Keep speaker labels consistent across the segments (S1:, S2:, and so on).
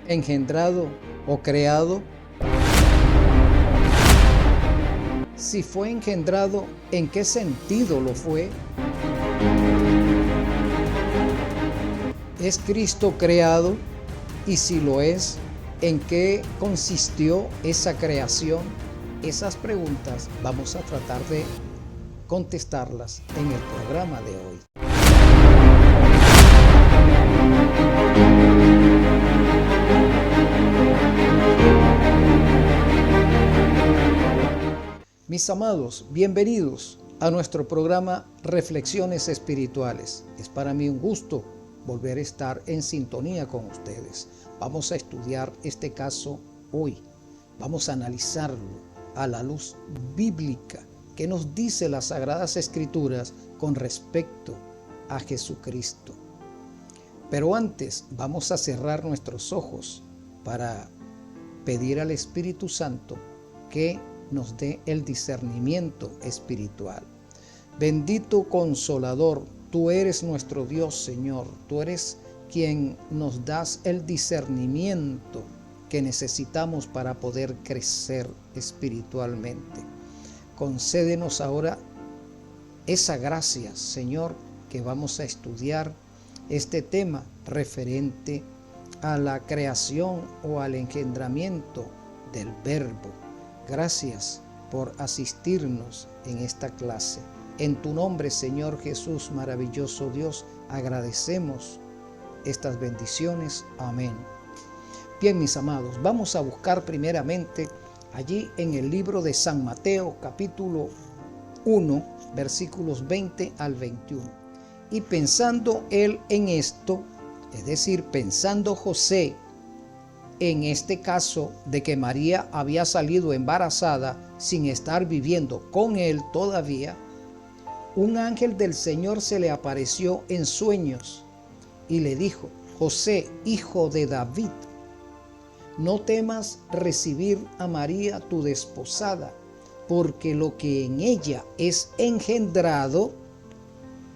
S1: engendrado o creado? Si fue engendrado, ¿en qué sentido lo fue? ¿Es Cristo creado? Y si lo es, ¿en qué consistió esa creación? Esas preguntas vamos a tratar de contestarlas en el programa de hoy. Mis amados, bienvenidos a nuestro programa Reflexiones Espirituales. Es para mí un gusto volver a estar en sintonía con ustedes. Vamos a estudiar este caso hoy. Vamos a analizarlo a la luz bíblica que nos dice las Sagradas Escrituras con respecto a Jesucristo. Pero antes vamos a cerrar nuestros ojos para pedir al Espíritu Santo que nos dé el discernimiento espiritual. Bendito Consolador, tú eres nuestro Dios, Señor. Tú eres quien nos das el discernimiento que necesitamos para poder crecer espiritualmente. Concédenos ahora esa gracia, Señor, que vamos a estudiar este tema referente a la creación o al engendramiento del Verbo. Gracias por asistirnos en esta clase. En tu nombre, Señor Jesús, maravilloso Dios, agradecemos estas bendiciones. Amén. Bien, mis amados, vamos a buscar primeramente allí en el libro de San Mateo, capítulo 1, versículos 20 al 21. Y pensando él en esto, es decir, pensando José en este caso de que María había salido embarazada sin estar viviendo con él todavía, un ángel del Señor se le apareció en sueños y le dijo: José, hijo de David, no temas recibir a María tu desposada, porque lo que en ella es engendrado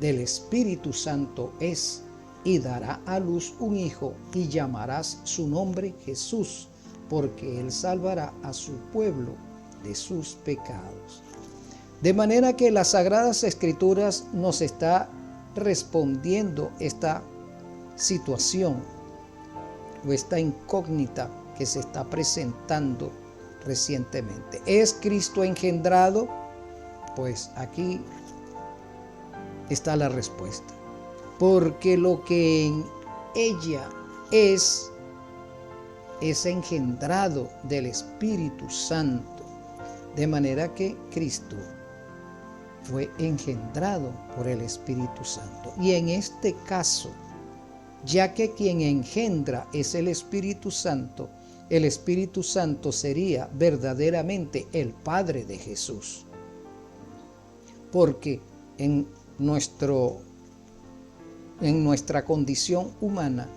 S1: del Espíritu Santo es, y dará a luz un hijo, y llamarás su nombre Jesús, porque él salvará a su pueblo de sus pecados. De manera que las Sagradas Escrituras nos está respondiendo esta situación o esta incógnita que se está presentando recientemente. ¿Es Cristo engendrado? Pues aquí está la respuesta. Porque lo que en ella es engendrado del Espíritu Santo. De manera que Cristo fue engendrado por el Espíritu Santo. Y en este caso, ya que quien engendra es el Espíritu Santo sería verdaderamente el Padre de Jesús. Porque en nuestra condición humana,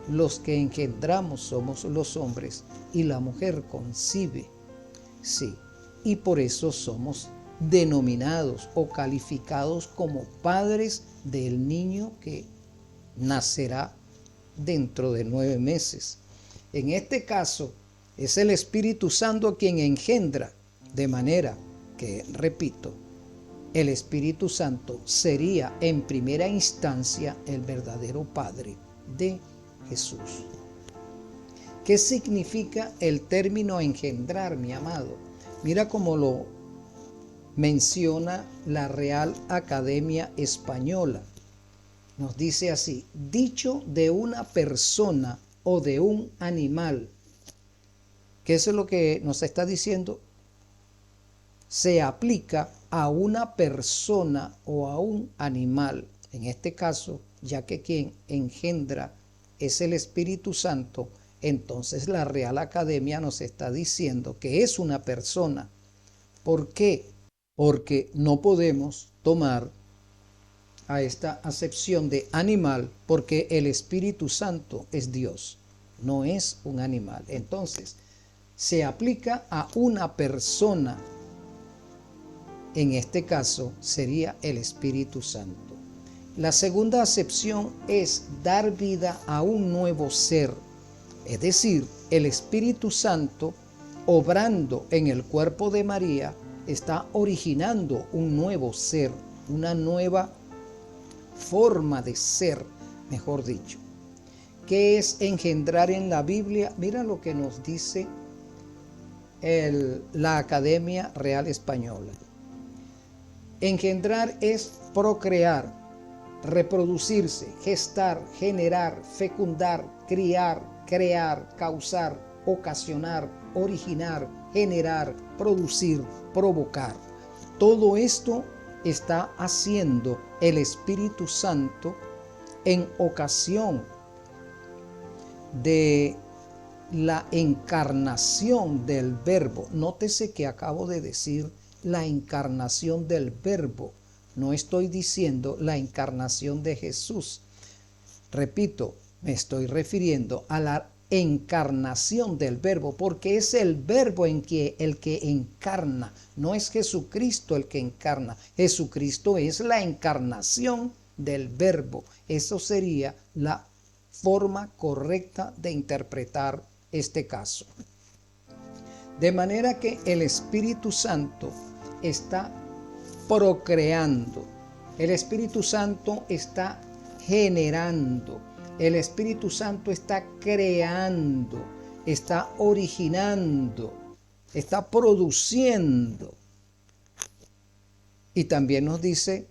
S1: los que engendramos somos los hombres y la mujer concibe. Sí, y por eso somos denominados o calificados como padres del niño que nacerá dentro de 9 meses. En este caso, es el Espíritu Santo quien engendra, de manera que, repito, el Espíritu Santo sería en primera instancia el verdadero Padre de Jesús. ¿Qué significa el término engendrar, mi amado? Mira cómo lo menciona la Real Academia Española. Nos dice así: dicho de una persona o de un animal. ¿Qué es lo que nos está diciendo? Se aplica a una persona o a un animal. En este caso, ya que quien engendra es el Espíritu Santo, entonces la Real Academia nos está diciendo que es una persona. ¿Por qué? Porque no podemos tomar a esta acepción de animal, porque el Espíritu Santo es Dios, no es un animal. Entonces, se aplica a una persona. En este caso sería el Espíritu Santo. La segunda acepción es dar vida a un nuevo ser, Es decir, el Espíritu Santo, obrando en el cuerpo de María, está originando un nuevo ser, una nueva forma de ser, mejor dicho. ¿Qué es engendrar en la Biblia? Mira lo que nos dice la Academia Real Española. Engendrar es procrear, reproducirse, gestar, generar, fecundar, criar, crear, causar, ocasionar, originar, generar, producir, provocar. Todo esto está haciendo el Espíritu Santo en ocasión de la encarnación del Verbo. Nótese que acabo de decir la encarnación del Verbo. No estoy diciendo la encarnación de Jesús. Repito, me estoy refiriendo a la encarnación del Verbo, porque es el Verbo el que encarna. No es Jesucristo el que encarna. Jesucristo es la encarnación del Verbo. Eso sería la forma correcta de interpretar este caso. De manera que el Espíritu Santo está procreando, el Espíritu Santo está generando, el Espíritu Santo está creando, está originando, está produciendo. Y también nos dice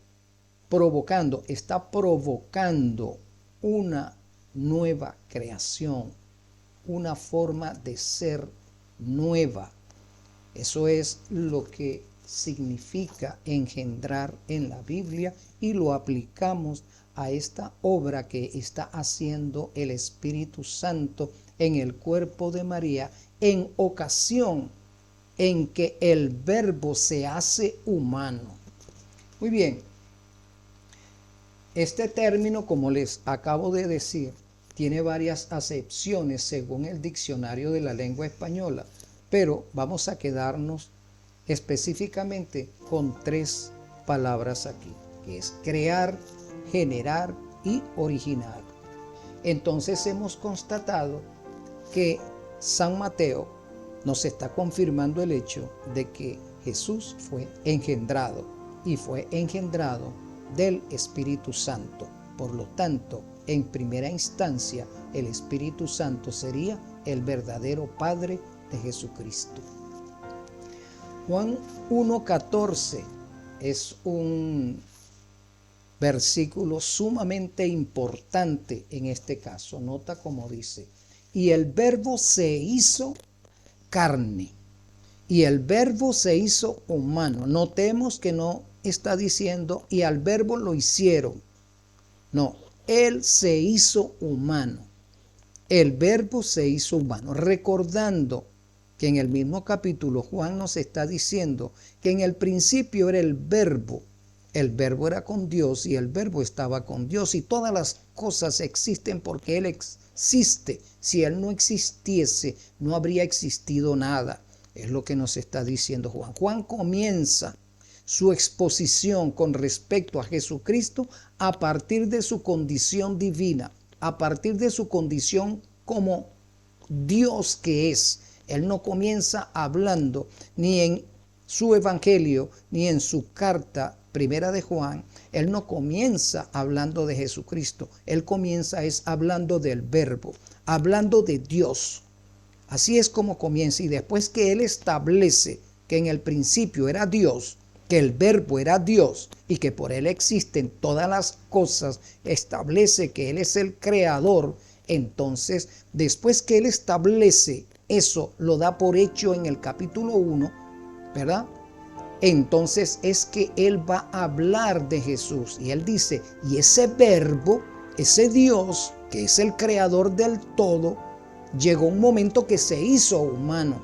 S1: provocando, está provocando una nueva creación, una forma de ser nueva. Eso es lo que significa engendrar en la Biblia y lo aplicamos a esta obra que está haciendo el Espíritu Santo en el cuerpo de María en ocasión en que el Verbo se hace humano. Muy bien, este término, como les acabo de decir, tiene varias acepciones según el diccionario de la lengua española, pero vamos a quedarnos específicamente con 3 palabras aquí, que es crear, generar y originar. Entonces hemos constatado que San Mateo nos está confirmando el hecho de que Jesús fue engendrado y fue engendrado del Espíritu Santo. Por lo tanto, en primera instancia, el Espíritu Santo sería el verdadero Padre de Jesucristo. Juan 1:14 es un versículo sumamente importante en este caso. Nota cómo dice: y el Verbo se hizo carne, y el Verbo se hizo humano. Notemos que no está diciendo y al Verbo lo hicieron. No, Él se hizo humano. El Verbo se hizo humano. Recordando que en el mismo capítulo Juan nos está diciendo que en el principio era el Verbo. El Verbo era con Dios y el Verbo estaba con Dios, y todas las cosas existen porque Él existe. Si Él no existiese, no habría existido nada. Es lo que nos está diciendo Juan. Juan comienza su exposición con respecto a Jesucristo a partir de su condición divina, a partir de su condición como Dios que es. Él no comienza hablando ni en su evangelio ni en su carta primera de Juan. Él no comienza hablando de Jesucristo. Él comienza hablando del Verbo, hablando de Dios. Así es como comienza. Y después que Él establece que en el principio era Dios, que el Verbo era Dios y que por Él existen todas las cosas, establece que Él es el creador. Entonces, después que Él establece eso, lo da por hecho en el capítulo 1, ¿verdad? Entonces es que Él va a hablar de Jesús y Él dice, y ese Verbo, ese Dios que es el creador del todo, llegó un momento que se hizo humano.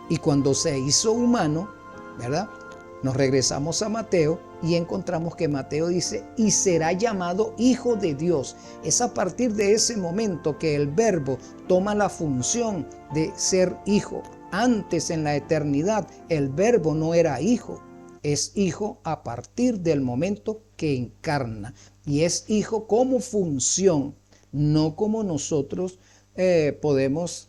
S1: Y cuando se hizo humano, ¿verdad?, nos regresamos a Mateo y encontramos que Mateo dice, y será llamado Hijo de Dios. Es a partir de ese momento que el Verbo toma la función de ser hijo. Antes, en la eternidad, el Verbo no era hijo. Es hijo a partir del momento que encarna. Y es hijo como función, no como nosotros podemos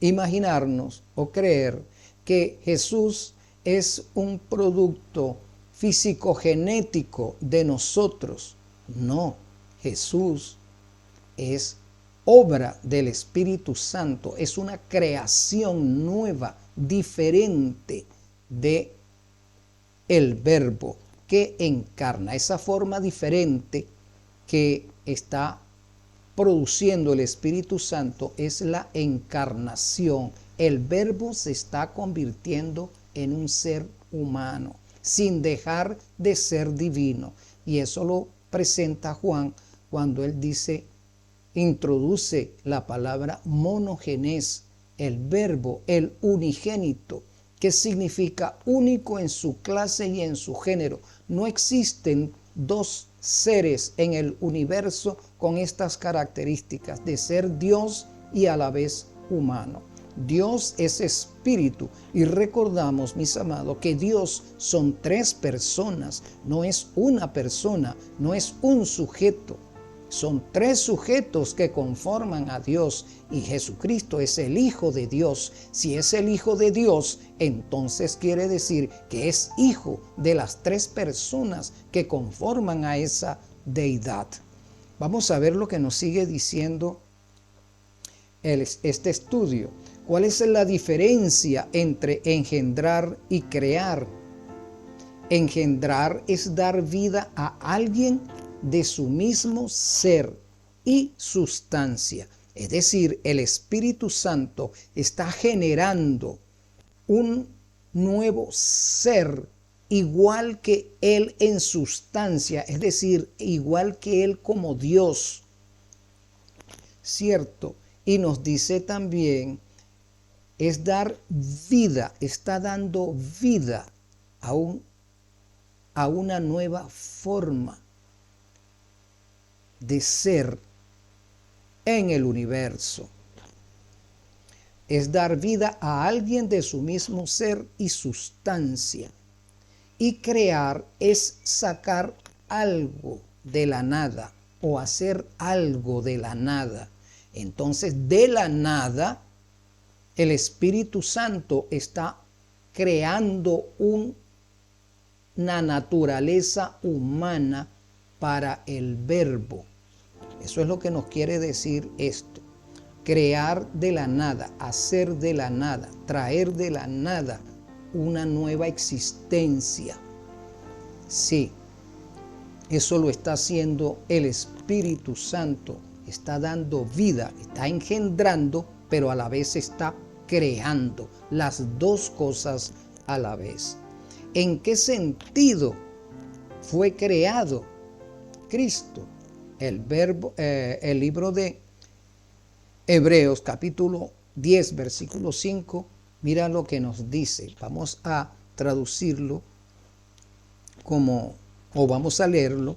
S1: imaginarnos o creer que Jesús es un producto físico-genético de nosotros. No, Jesús es obra del Espíritu Santo, es una creación nueva, diferente de el Verbo que encarna, esa forma diferente que está produciendo el Espíritu Santo es la encarnación. El Verbo se está convirtiendo en un ser humano, sin dejar de ser divino. Y eso lo presenta Juan cuando él dice, introduce la palabra monogenes, el Verbo, el unigénito, que significa único en su clase y en su género. No existen dos seres en el universo con estas características de ser Dios y a la vez humano. Dios es espíritu y recordamos, mis amados, que Dios son tres personas, no es una persona, no es un sujeto. Son tres sujetos que conforman a Dios y Jesucristo es el Hijo de Dios. Si es el Hijo de Dios, entonces quiere decir que es hijo de las tres personas que conforman a esa deidad. Vamos a ver lo que nos sigue diciendo este estudio. ¿Cuál es la diferencia entre engendrar y crear? Engendrar es dar vida a alguien de su mismo ser y sustancia. Es decir, el Espíritu Santo está generando un nuevo ser igual que Él en sustancia, es decir, igual que Él como Dios. ¿Cierto? Y nos dice también, es dar vida, está dando vida a una nueva forma de ser en el universo. Es dar vida a alguien de su mismo ser y sustancia. Y crear es sacar algo de la nada o hacer algo de la nada. Entonces, de la nada, el Espíritu Santo está creando una naturaleza humana para el Verbo. Eso es lo que nos quiere decir esto. Crear de la nada, hacer de la nada, traer de la nada una nueva existencia. Sí, eso lo está haciendo el Espíritu Santo. Está dando vida, está engendrando, pero a la vez está creando. Las dos cosas a la vez. ¿En qué sentido fue creado Cristo? El libro de Hebreos capítulo 10 versículo 5, mira lo que nos dice. Vamos a traducirlo o vamos a leerlo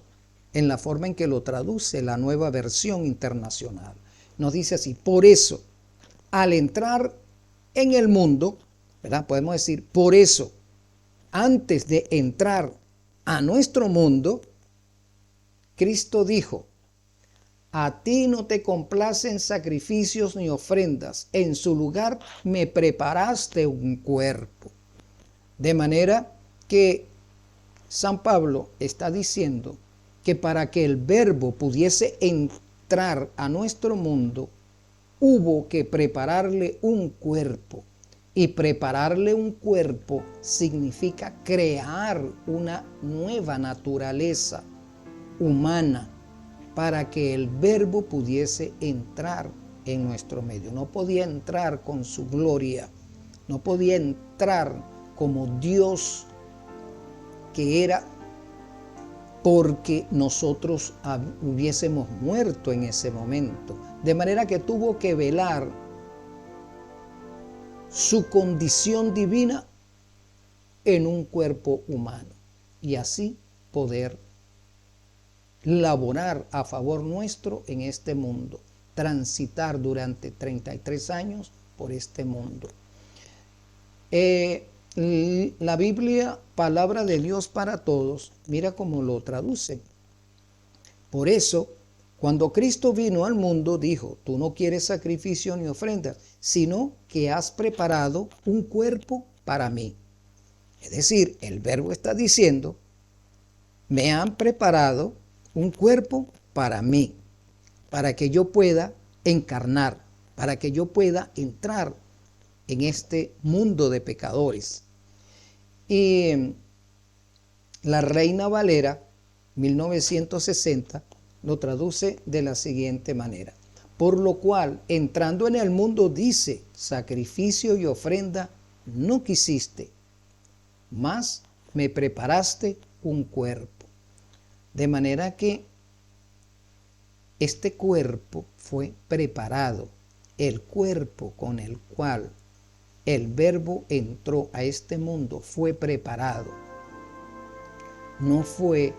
S1: en la forma en que lo traduce la Nueva Versión Internacional. Nos dice así: por eso, al entrar en el mundo, ¿verdad? Podemos decir, por eso, antes de entrar a nuestro mundo, Cristo dijo: a ti no te complacen sacrificios ni ofrendas, en su lugar me preparaste un cuerpo. De manera que San Pablo está diciendo que para que el Verbo pudiese entrar a nuestro mundo, hubo que prepararle un cuerpo. Y prepararle un cuerpo significa crear una nueva naturaleza humana para que el Verbo pudiese entrar en nuestro medio. No podía entrar con su gloria, no podía entrar como Dios que era, porque nosotros hubiésemos muerto en ese momento. De manera que tuvo que velar su condición divina en un cuerpo humano y así poder laborar a favor nuestro en este mundo, transitar durante 33 años por este mundo. La Biblia, palabra de Dios para todos, mira cómo lo traduce. Por eso, Cuando Cristo vino al mundo, dijo, tú no quieres sacrificio ni ofrenda, sino que has preparado un cuerpo para mí. Es decir, el Verbo está diciendo, me han preparado un cuerpo para mí, para que yo pueda encarnar, para que yo pueda entrar en este mundo de pecadores. Y la Reina Valera 1960 lo traduce de la siguiente manera: por lo cual, entrando en el mundo, dice, sacrificio y ofrenda no quisiste, mas me preparaste un cuerpo. De manera que este cuerpo fue preparado, el cuerpo con el cual el Verbo entró a este mundo fue preparado. No fue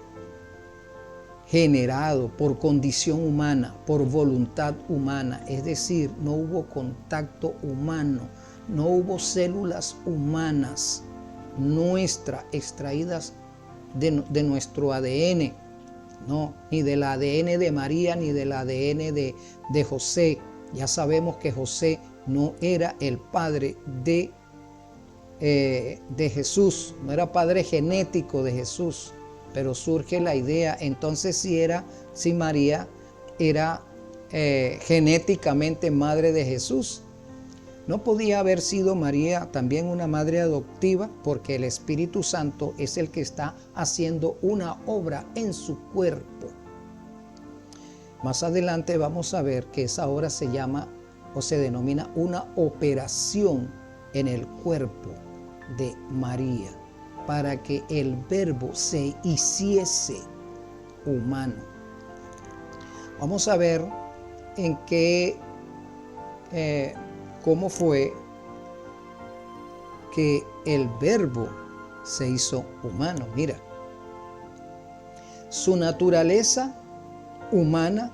S1: generado por condición humana, por voluntad humana, es decir, no hubo contacto humano, no hubo células humanas nuestras extraídas de nuestro ADN, no, ni del ADN de María, ni del ADN de José. Ya sabemos que José no era el padre de Jesús, no era padre genético de Jesús, pero surge la idea, entonces si María era genéticamente madre de Jesús. ¿No podía haber sido María también una madre adoptiva? Porque el Espíritu Santo es el que está haciendo una obra en su cuerpo. Más adelante vamos a ver que esa obra se llama o se denomina una operación en el cuerpo de María, para que el Verbo se hiciese humano. Vamos a ver en qué, cómo fue que el Verbo se hizo humano. Mira, su naturaleza humana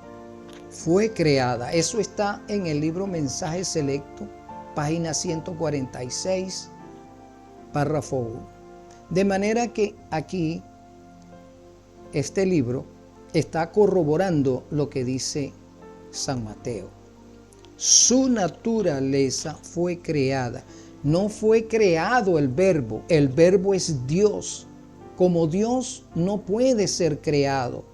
S1: fue creada. Eso está en el libro Mensaje Selecto, página 146, párrafo 1. De manera que aquí este libro está corroborando lo que dice San Mateo. Su naturaleza fue creada. No fue creado el Verbo es Dios. Como Dios no puede ser creado.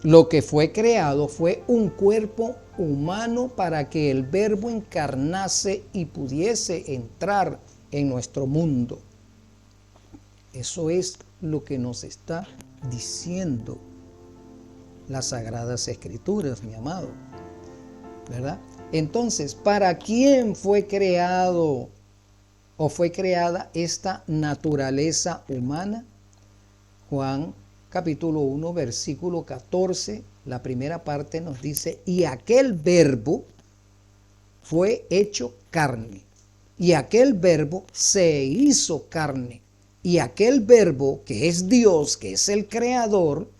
S1: Lo que fue creado fue un cuerpo humano para que el Verbo encarnase y pudiese entrar en nuestro mundo. Eso es lo que nos está diciendo las Sagradas Escrituras, mi amado, ¿verdad? Entonces, ¿para quién fue creado o fue creada esta naturaleza humana? Juan capítulo 1, versículo 14, la primera parte nos dice, y aquel Verbo fue hecho carne, y aquel Verbo se hizo carne. Y aquel Verbo, que es Dios, que es el Creador,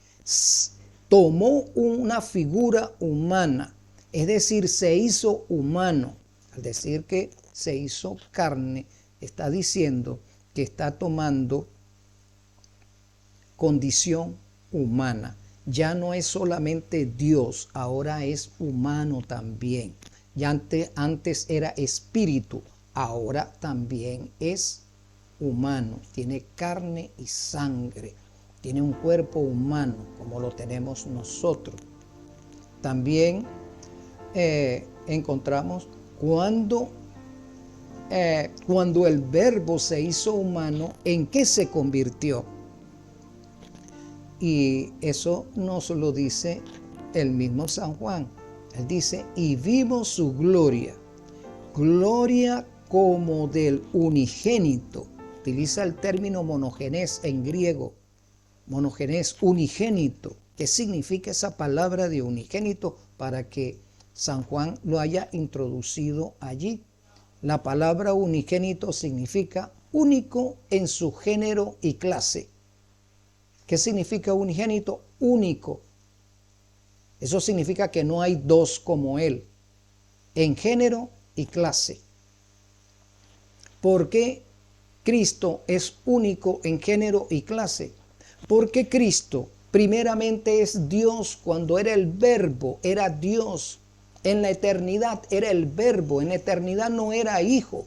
S1: tomó una figura humana, es decir, se hizo humano. Al decir que se hizo carne, está diciendo que está tomando condición humana. Ya no es solamente Dios, ahora es humano también. Ya antes era espíritu, ahora también es humano, tiene carne y sangre, tiene un cuerpo humano como lo tenemos nosotros. También encontramos cuando el Verbo se hizo humano, ¿en qué se convirtió? Y eso nos lo dice el mismo San Juan. Él dice, y vimos su gloria, gloria como del unigénito. Utiliza el término monogenes en griego, monogenes, unigénito. ¿Qué significa esa palabra de unigénito? Para que San Juan lo haya introducido allí. La palabra unigénito significa único en su género y clase. ¿Qué significa unigénito? Único. Eso significa que no hay dos como él, en género y clase. ¿Por qué Cristo es único en género y clase? Porque Cristo primeramente es Dios. Cuando era el Verbo, era Dios. En la eternidad era el Verbo, en la eternidad no era hijo,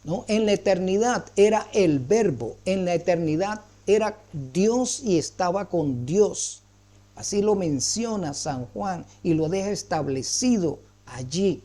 S1: ¿no? En la eternidad era el Verbo, en la eternidad era Dios y estaba con Dios. Así lo menciona San Juan y lo deja establecido allí,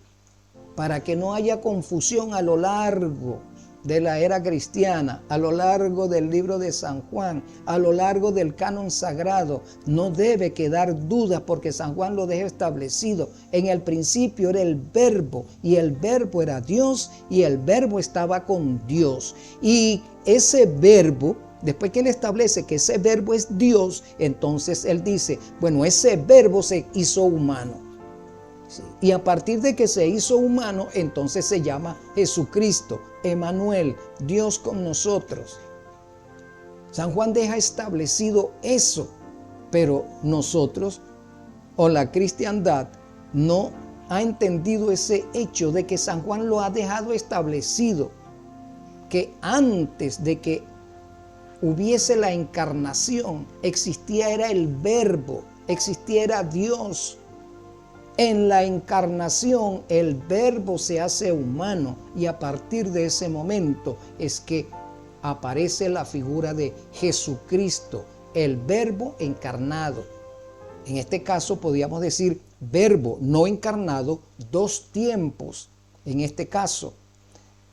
S1: para que no haya confusión a lo largo de la era cristiana, a lo largo del libro de San Juan, a lo largo del canon sagrado. No debe quedar duda, porque San Juan lo deja establecido. En el principio era el Verbo, y el Verbo era Dios, y el Verbo estaba con Dios. Y ese Verbo, después que él establece que ese Verbo es Dios, entonces él dice, bueno, ese Verbo se hizo humano. Sí. Y a partir de que se hizo humano, entonces se llama Jesucristo, Emmanuel, Dios con nosotros. San Juan deja establecido eso, pero nosotros, o la cristiandad, no ha entendido ese hecho de que San Juan lo ha dejado establecido, que antes de que hubiese la encarnación, era el Verbo, era Dios. En la encarnación el Verbo se hace humano, y a partir de ese momento es que aparece la figura de Jesucristo, el Verbo encarnado. En este caso podríamos decir Verbo no encarnado, dos tiempos. En este caso,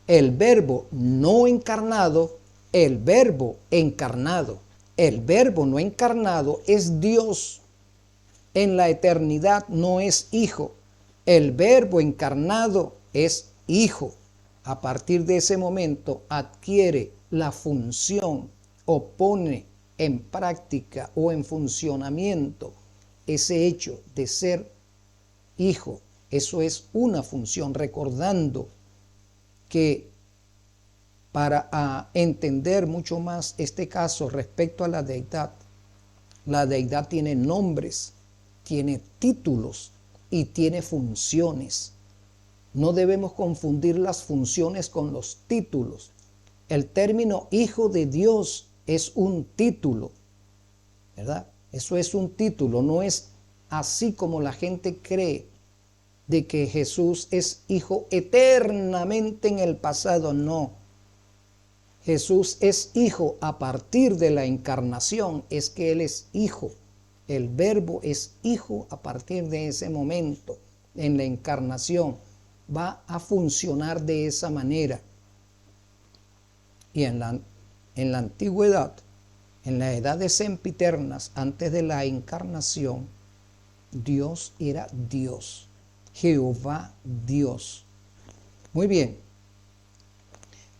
S1: el Verbo no encarnado, el Verbo encarnado. El Verbo no encarnado es Dios. En la eternidad no es hijo. El Verbo encarnado es hijo. A partir de ese momento adquiere la función o pone en práctica o en funcionamiento ese hecho de ser hijo. Eso es una función, recordando que para entender mucho más este caso respecto a la deidad tiene nombres, tiene títulos y tiene funciones. No debemos confundir las funciones con los títulos. El término Hijo de Dios es un título, ¿verdad? Eso es un título, no es así como la gente cree de que Jesús es hijo eternamente en el pasado. No. Jesús es hijo a partir de la encarnación, es que Él es hijo. El Verbo es hijo a partir de ese momento. En la encarnación va a funcionar de esa manera. Y en la antigüedad, en las edades sempiternas, antes de la encarnación, Dios era Dios, Jehová Dios. Muy bien.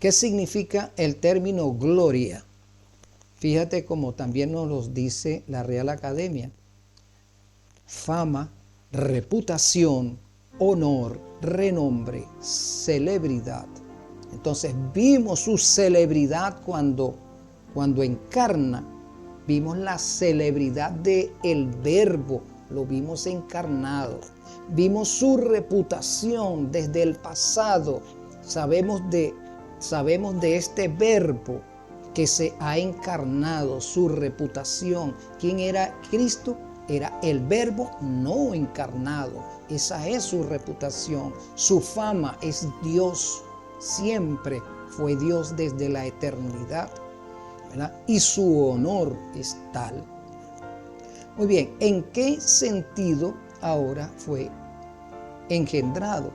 S1: ¿Qué significa el término gloria? Fíjate como también nos lo dice la Real Academia. Fama, reputación, honor, renombre, celebridad. Entonces vimos su celebridad cuando encarna. Vimos la celebridad del Verbo, lo vimos encarnado. Vimos su reputación desde el pasado. Sabemos de este Verbo que se ha encarnado, su reputación. ¿Quién era Cristo? Era el Verbo no encarnado. Esa es su reputación. Su fama es Dios. Siempre fue Dios desde la eternidad, ¿verdad? Y su honor es tal. Muy bien, ¿en qué sentido ahora fue engendrado?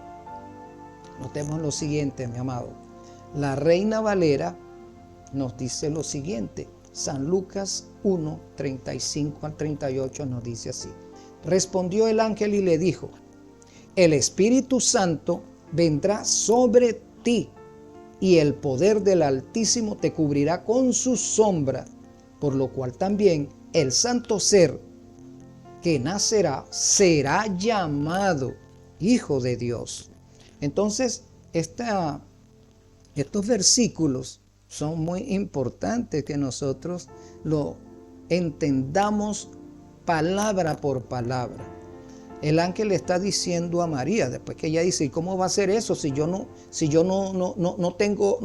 S1: Notemos lo siguiente, mi amado. La Reina Valera nos dice lo siguiente. San Lucas 1, 35 al 38 nos dice así. Respondió el ángel y le dijo: el Espíritu Santo vendrá sobre ti, y el poder del Altísimo te cubrirá con su sombra, por lo cual también el santo ser que nacerá será llamado Hijo de Dios. Entonces, estos versículos son muy importantes que nosotros lo entendamos palabra por palabra. El ángel le está diciendo a María, después que ella dice: ¿y cómo va a ser eso si yo no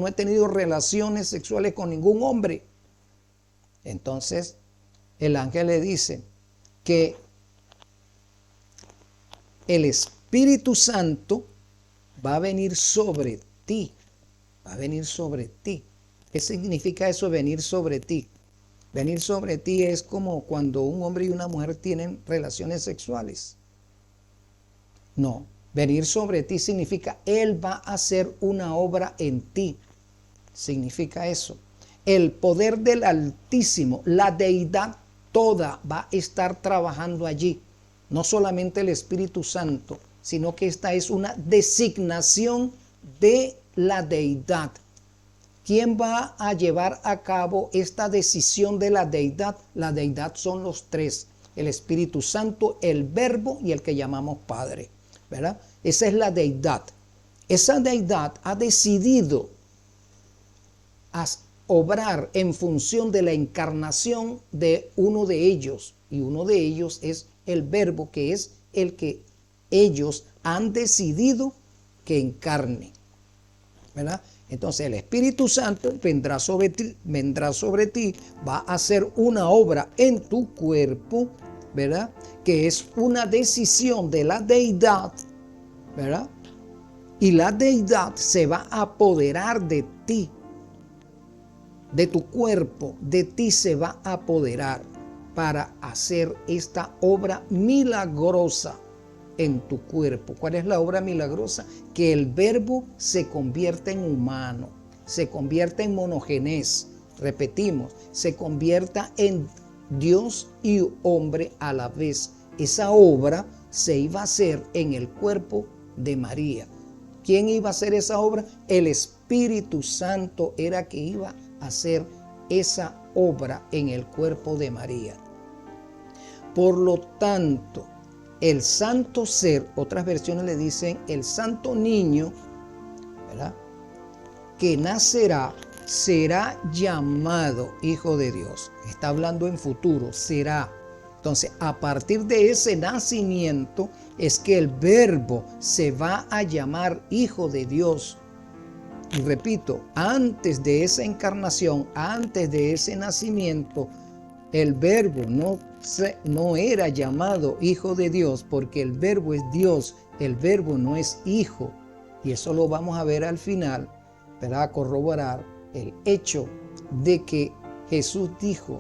S1: he tenido relaciones sexuales con ningún hombre? Entonces, el ángel le dice que el Espíritu Santo va a venir sobre ti, va a venir sobre ti. ¿Qué significa eso, venir sobre ti? Venir sobre ti es como cuando un hombre y una mujer tienen relaciones sexuales. No, venir sobre ti significa Él va a hacer una obra en ti. Significa eso. El poder del Altísimo, la deidad toda va a estar trabajando allí. No solamente el Espíritu Santo, sino que esta es una designación de la deidad. ¿Quién va a llevar a cabo esta decisión de la deidad? La deidad son los tres: el Espíritu Santo, el Verbo y el que llamamos Padre, ¿verdad? Esa es la deidad. Esa deidad ha decidido obrar en función de la encarnación de uno de ellos, y uno de ellos es el Verbo, que es el que ellos han decidido que encarne, ¿verdad? Entonces el Espíritu Santo vendrá sobre ti, va a hacer una obra en tu cuerpo, ¿verdad? Que es una decisión de la deidad, ¿verdad? Y la deidad se va a apoderar de ti, de tu cuerpo, de ti se va a apoderar para hacer esta obra milagrosa en tu cuerpo. ¿Cuál es la obra milagrosa? Que el Verbo se convierta en humano, se convierta en monogenés. Repetimos, se convierta en Dios y hombre a la vez. Esa obra se iba a hacer en el cuerpo de María. ¿Quién iba a hacer esa obra? El Espíritu Santo era que iba a hacer esa obra en el cuerpo de María. Por lo tanto, el santo ser, otras versiones le dicen el santo niño, ¿verdad?, que nacerá, será llamado Hijo de Dios. Está hablando en futuro, será. Entonces, a partir de ese nacimiento es que el Verbo se va a llamar Hijo de Dios. Y repito, antes de esa encarnación, antes de ese nacimiento, el Verbo no era llamado Hijo de Dios, porque el Verbo es Dios, el Verbo no es Hijo. Y eso lo vamos a ver al final, para corroborar el hecho de que Jesús dijo: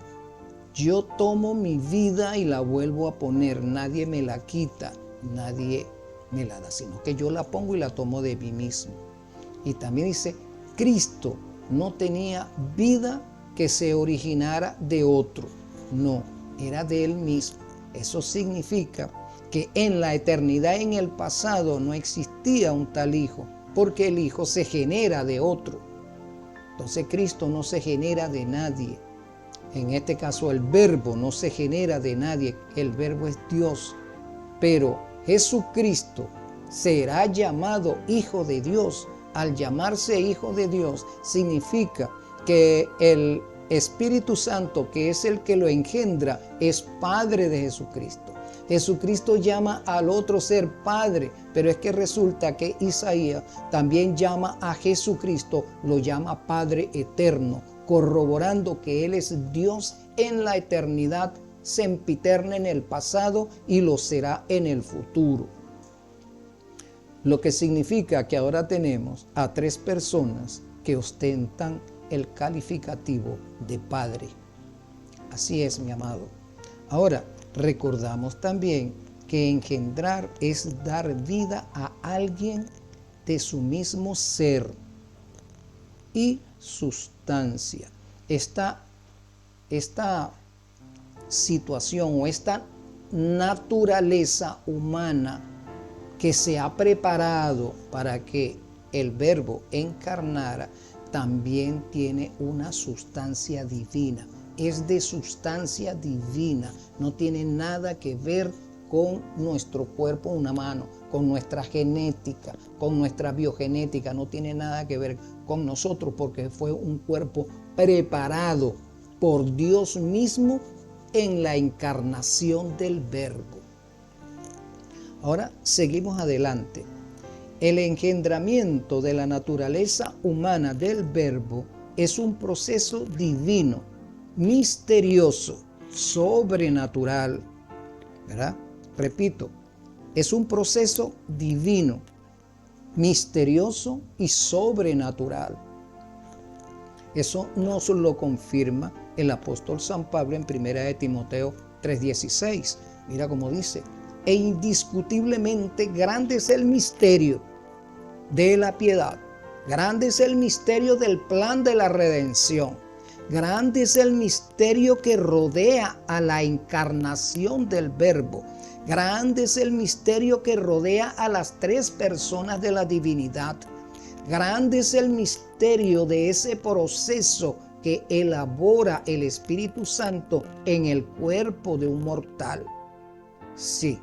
S1: yo tomo mi vida y la vuelvo a poner, nadie me la quita, nadie me la da, sino que yo la pongo y la tomo de mí mismo. Y también dice, Cristo no tenía vida que se originara de otro, no, era de Él mismo. Eso significa que en la eternidad, en el pasado, no existía un tal Hijo, porque el Hijo se genera de otro. Entonces Cristo no se genera de nadie. En este caso el Verbo no se genera de nadie, el Verbo es Dios. Pero Jesucristo será llamado Hijo de Dios. Al llamarse Hijo de Dios significa que el Espíritu Santo, que es el que lo engendra, es Padre de Jesucristo. Jesucristo llama al otro ser Padre, pero es que resulta que Isaías también llama a Jesucristo, lo llama Padre eterno, corroborando que Él es Dios en la eternidad, sempiterna en el pasado y lo será en el futuro. Lo que significa que ahora tenemos a tres personas que ostentan el calificativo de Padre. Así es, mi amado. Ahora, recordamos también que engendrar es dar vida a alguien de su mismo ser y sustancia. Esta situación o esta naturaleza humana que se ha preparado para que el Verbo encarnara, también tiene una sustancia divina. Es de sustancia divina, no tiene nada que ver con nuestro cuerpo humano, con nuestra genética, con nuestra biogenética, no tiene nada que ver con nosotros, porque fue un cuerpo preparado por Dios mismo en la encarnación del Verbo. Ahora seguimos adelante. El engendramiento de la naturaleza humana del Verbo es un proceso divino, misterioso, sobrenatural, ¿verdad? Repito, es un proceso divino, misterioso y sobrenatural. Eso nos lo confirma el apóstol San Pablo en 1 de Timoteo 3:16. Mira cómo dice: e indiscutiblemente grande es el misterio de la piedad, grande es el misterio del plan de la redención, grande es el misterio que rodea a la encarnación del Verbo, grande es el misterio que rodea a las tres personas de la divinidad, grande es el misterio de ese proceso que elabora el Espíritu Santo en el cuerpo de un mortal. Sí,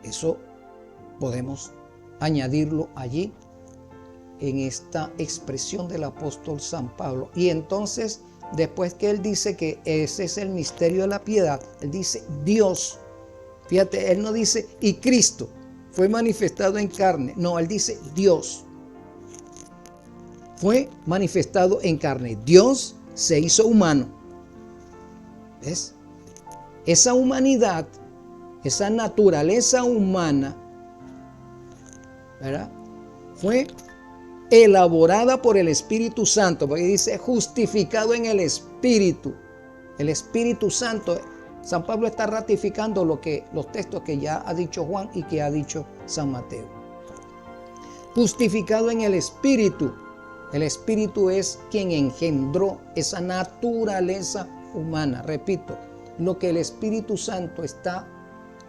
S1: eso podemos añadirlo allí en esta expresión del apóstol San Pablo. Y entonces, después que él dice que ese es el misterio de la piedad, él dice Dios. Fíjate, él no dice y Cristo fue manifestado en carne. No, él dice Dios fue manifestado en carne. Dios se hizo humano. ¿Ves? Esa humanidad, esa naturaleza humana, ¿verdad?, fue elaborada por el Espíritu Santo, porque dice justificado en el Espíritu. El Espíritu Santo, San Pablo está ratificando los textos que ya ha dicho Juan y que ha dicho San Mateo. Justificado en el Espíritu. El Espíritu es quien engendró esa naturaleza humana. Repito, lo que el Espíritu Santo está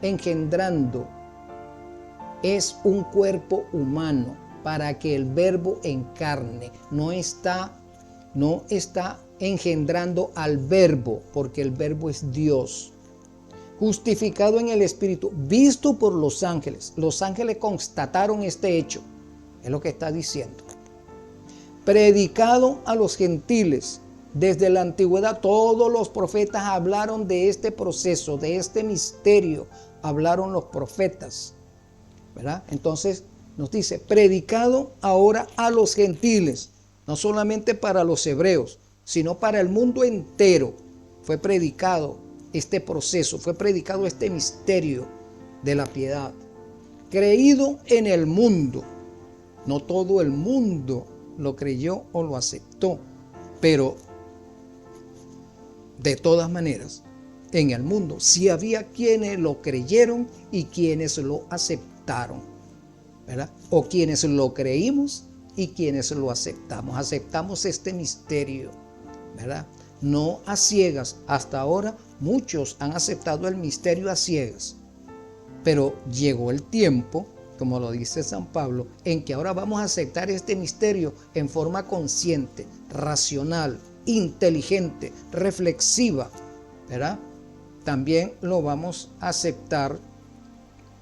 S1: engendrando es un cuerpo humano para que el Verbo encarne. No está engendrando al Verbo, porque el Verbo es Dios. Justificado en el Espíritu, visto por los ángeles. Los ángeles constataron este hecho, es lo que está diciendo. Predicado a los gentiles. Desde la antigüedad todos los profetas hablaron de este proceso, de este misterio. Hablaron los profetas, ¿verdad? Entonces nos dice, predicado ahora a los gentiles, no solamente para los hebreos, sino para el mundo entero. Fue predicado este proceso, fue predicado este misterio de la piedad. Creído en el mundo. No todo el mundo lo creyó o lo aceptó, pero de todas maneras, en el mundo sí había quienes lo creyeron y quienes lo aceptaron, ¿verdad? O quienes lo creímos y quienes lo aceptamos. Aceptamos este misterio, ¿verdad? No a ciegas. Hasta ahora muchos han aceptado el misterio a ciegas, pero llegó el tiempo, como lo dice San Pablo, en que ahora vamos a aceptar este misterio en forma consciente, racional, inteligente, reflexiva, ¿verdad? También lo vamos a aceptar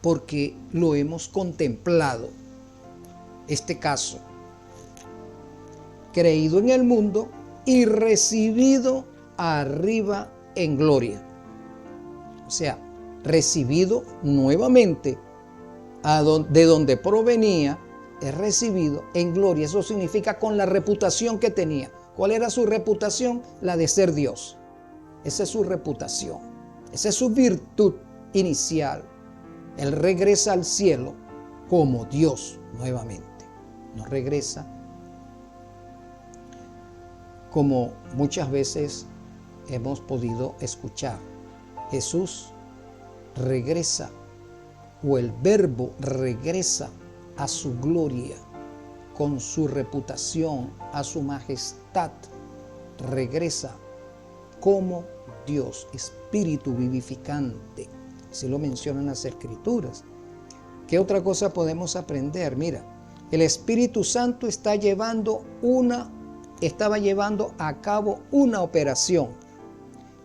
S1: porque lo hemos contemplado. Este caso, creído en el mundo y recibido arriba en gloria. O sea, recibido nuevamente de donde provenía, es recibido en gloria. Eso significa con la reputación que tenía. ¿Cuál era su reputación? La de ser Dios. Esa es su reputación. Esa es su virtud inicial. Él regresa al cielo como Dios nuevamente. No regresa como muchas veces hemos podido escuchar. Jesús regresa, o el Verbo regresa a su gloria, con su reputación, a su majestad. Regresa como Dios, Espíritu vivificante. Así lo mencionan las Escrituras. ¿Qué otra cosa podemos aprender? Mira, el Espíritu Santo estaba llevando a cabo una operación.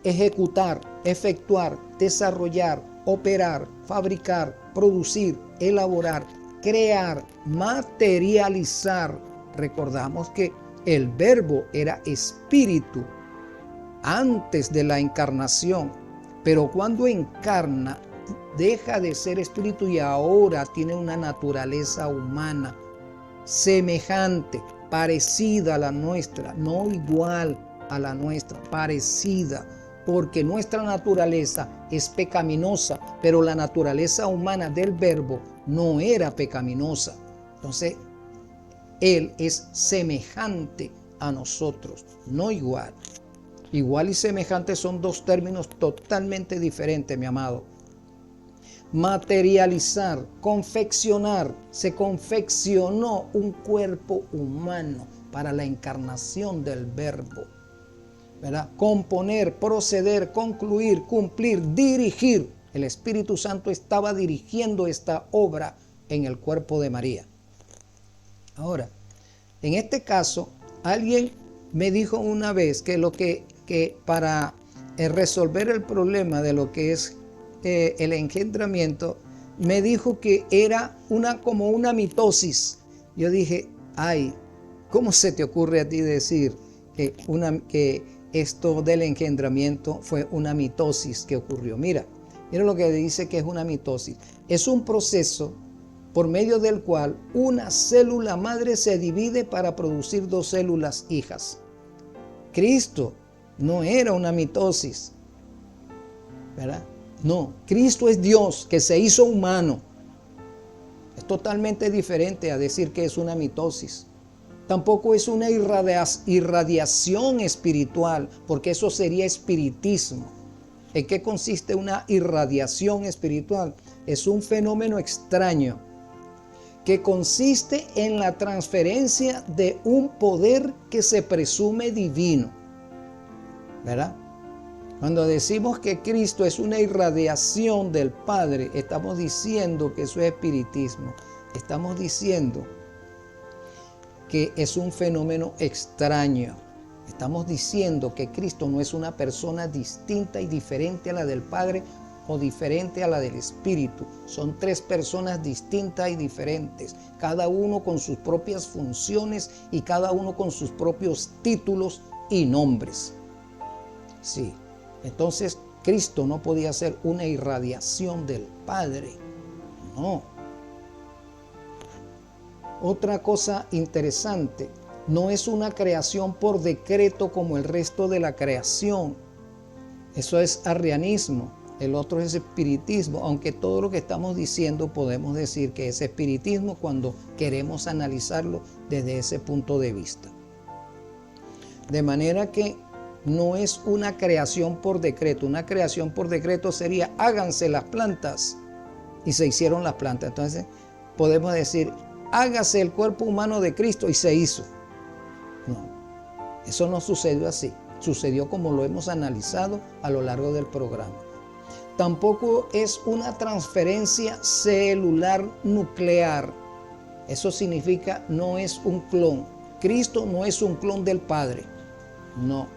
S1: Ejecutar, efectuar, desarrollar, operar, fabricar, producir, elaborar, crear, materializar. Recordamos que el Verbo era espíritu antes de la encarnación, pero cuando encarna deja de ser espíritu y ahora tiene una naturaleza humana semejante, parecida a la nuestra, no igual a la nuestra, parecida. porque nuestra naturaleza es pecaminosa, pero la naturaleza humana del Verbo no era pecaminosa. Entonces, Él es semejante a nosotros, no igual. Igual y semejante son dos términos totalmente diferentes, mi amado. Materializar, confeccionar. Se confeccionó un cuerpo humano para la encarnación del Verbo, ¿verdad? Componer, proceder, concluir, cumplir, dirigir. El Espíritu Santo estaba dirigiendo esta obra en el cuerpo de María. Ahora, en este caso, alguien me dijo una vez que para resolver el problema de lo que es el engendramiento, me dijo que era como una mitosis. Yo dije, ay, ¿cómo se te ocurre a ti decir que esto del engendramiento fue una mitosis que ocurrió? Mira lo que dice que es una mitosis. Es un proceso por medio del cual una célula madre se divide para producir dos células hijas. Cristo no era una mitosis, ¿verdad? No, Cristo es Dios que se hizo humano. Es totalmente diferente a decir que es una mitosis. Tampoco es una irradiación espiritual, porque eso sería espiritismo. ¿En qué consiste una irradiación espiritual? Es un fenómeno extraño que consiste en la transferencia de un poder que se presume divino, ¿verdad? Cuando decimos que Cristo es una irradiación del Padre, estamos diciendo que eso es espiritismo. Estamos diciendo que es un fenómeno extraño. Estamos diciendo que Cristo no es una persona distinta y diferente a la del Padre o diferente a la del Espíritu. Son tres personas distintas y diferentes, cada uno con sus propias funciones y cada uno con sus propios títulos y nombres. Sí. Entonces, Cristo no podía ser una irradiación del Padre. No. Otra cosa interesante, no es una creación por decreto como el resto de la creación. Eso es arrianismo. El otro es espiritismo, aunque todo lo que estamos diciendo podemos decir que es espiritismo cuando queremos analizarlo desde ese punto de vista. De manera que no es una creación por decreto. Una creación por decreto sería háganse las plantas y se hicieron las plantas. Entonces podemos decir hágase el cuerpo humano de Cristo y se hizo. No, eso no sucedió así. Sucedió como lo hemos analizado a lo largo del programa. Tampoco es una transferencia celular nuclear. Eso significa no es un clon. Cristo no es un clon del Padre. No.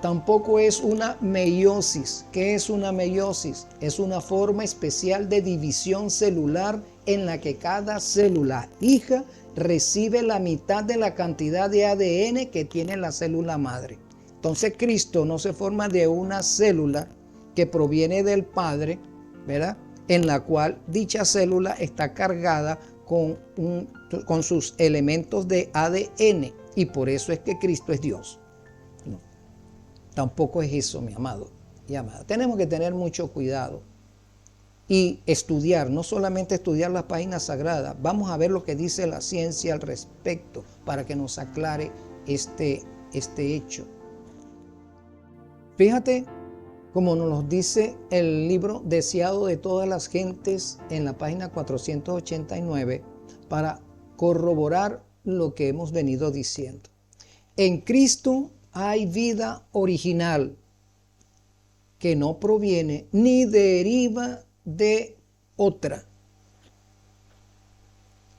S1: Tampoco es una meiosis. ¿Qué es una meiosis? Es una forma especial de división celular en la que cada célula hija recibe la mitad de la cantidad de ADN que tiene la célula madre. Entonces Cristo no se forma de una célula que proviene del Padre, ¿verdad? En la cual dicha célula está cargada con sus elementos de ADN y por eso es que Cristo es Dios. No, tampoco es eso, mi amado y amada. Tenemos que tener mucho cuidado y estudiar, no solamente estudiar las páginas sagradas, vamos a ver lo que dice la ciencia al respecto para que nos aclare este hecho. Fíjate como nos lo dice el libro Deseado de todas las gentes en la página 489 para corroborar lo que hemos venido diciendo. En Cristo hay vida original que no proviene ni deriva de otra.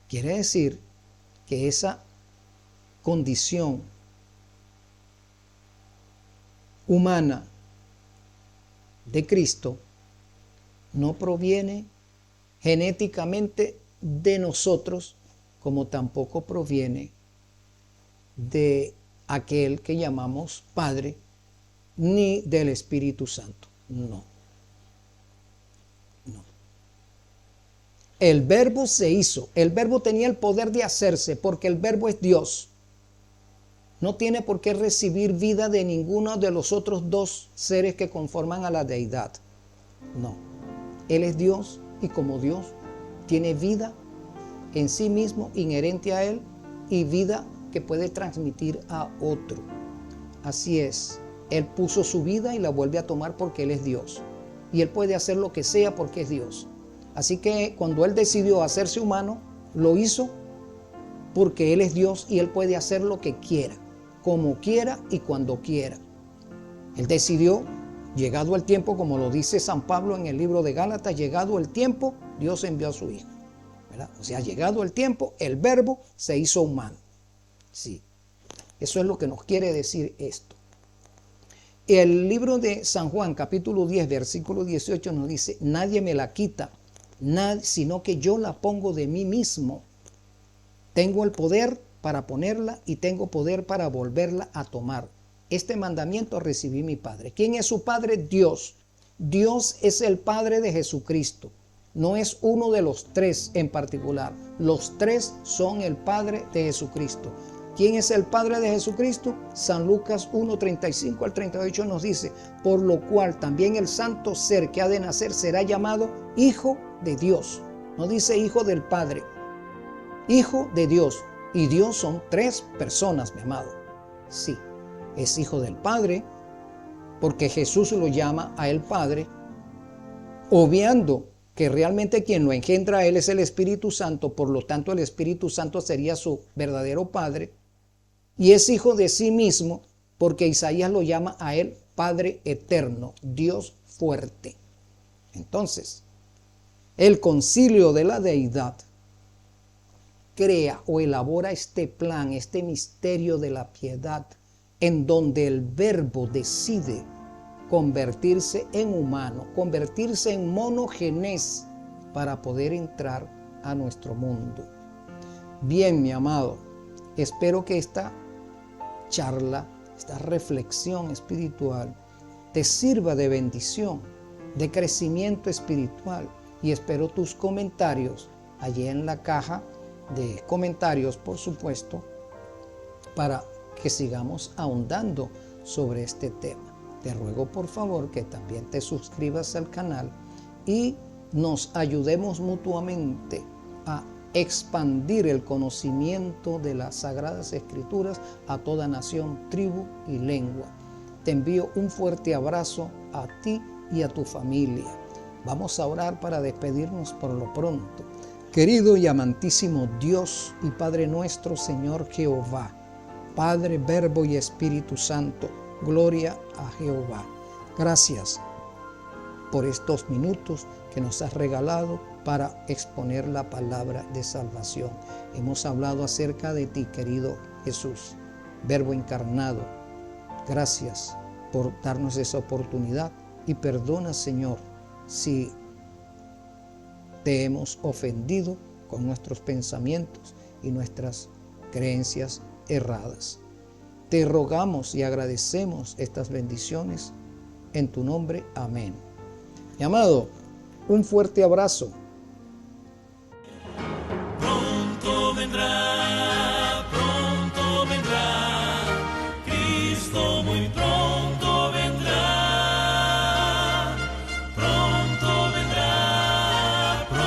S1: Quiere decir que esa condición humana de Cristo no proviene genéticamente de nosotros, como tampoco proviene de aquel que llamamos Padre, ni del Espíritu Santo. No. El Verbo se hizo. El Verbo tenía el poder de hacerse porque el Verbo es Dios. no tiene por qué recibir vida de ninguno de los otros dos seres que conforman a la deidad. No, Él es Dios y como Dios tiene vida en sí mismo, inherente a Él, y vida que puede transmitir a otro. Así es, Él puso su vida y la vuelve a tomar porque Él es Dios. Y Él puede hacer lo que sea porque es Dios. Así que cuando Él decidió hacerse humano, lo hizo porque Él es Dios y Él puede hacer lo que quiera, como quiera y cuando quiera. Él decidió, llegado el tiempo, como lo dice San Pablo en el libro de Gálatas, llegado el tiempo, Dios envió a su Hijo, ¿verdad? O sea, llegado el tiempo, el Verbo se hizo humano. Sí, eso es lo que nos quiere decir esto. El libro de San Juan, capítulo 10, versículo 18, nos dice: nadie me la quita, sino que yo la pongo de mí mismo. Tengo el poder para ponerla y tengo poder para volverla a tomar. Este mandamiento recibí mi Padre. ¿Quién es su Padre? Dios. Dios es el Padre de Jesucristo. No es uno de los tres en particular. Los tres son el Padre de Jesucristo. ¿Quién es el Padre de Jesucristo? San Lucas 1, 35 al 38 nos dice: por lo cual también el santo ser que ha de nacer será llamado Hijo de Dios. No dice Hijo del Padre. Hijo de Dios. Y Dios son tres personas, mi amado. Sí, es Hijo del Padre, porque Jesús lo llama a el Padre, obviando que realmente quien lo engendra a Él es el Espíritu Santo, por lo tanto el Espíritu Santo sería su verdadero Padre, y es Hijo de sí mismo, porque Isaías lo llama a Él Padre eterno, Dios fuerte. Entonces, el concilio de la deidad crea o elabora este plan, este misterio de la piedad, en donde el Verbo decide convertirse en humano, convertirse en monogenes para poder entrar a nuestro mundo. Bien, mi amado, espero que esta charla, esta reflexión espiritual te sirva de bendición, de crecimiento espiritual, y espero tus comentarios allí en la caja de comentarios, por supuesto, para que sigamos ahondando sobre este tema. Te ruego por favor que también te suscribas al canal y nos ayudemos mutuamente a expandir el conocimiento de las Sagradas Escrituras a toda nación, tribu y lengua. Te envío un fuerte abrazo a ti y a tu familia. Vamos a orar para despedirnos por lo pronto. Querido y amantísimo Dios y Padre nuestro, Señor Jehová, Padre, Verbo y Espíritu Santo, gloria a Jehová. Gracias por estos minutos que nos has regalado para exponer la palabra de salvación. Hemos hablado acerca de ti, querido Jesús, Verbo encarnado. Gracias por darnos esa oportunidad y perdona, Señor, si te hemos ofendido con nuestros pensamientos y nuestras creencias erradas. Te rogamos y agradecemos estas bendiciones en tu nombre. Amén. Mi amado, un fuerte abrazo.
S2: Pronto vendrá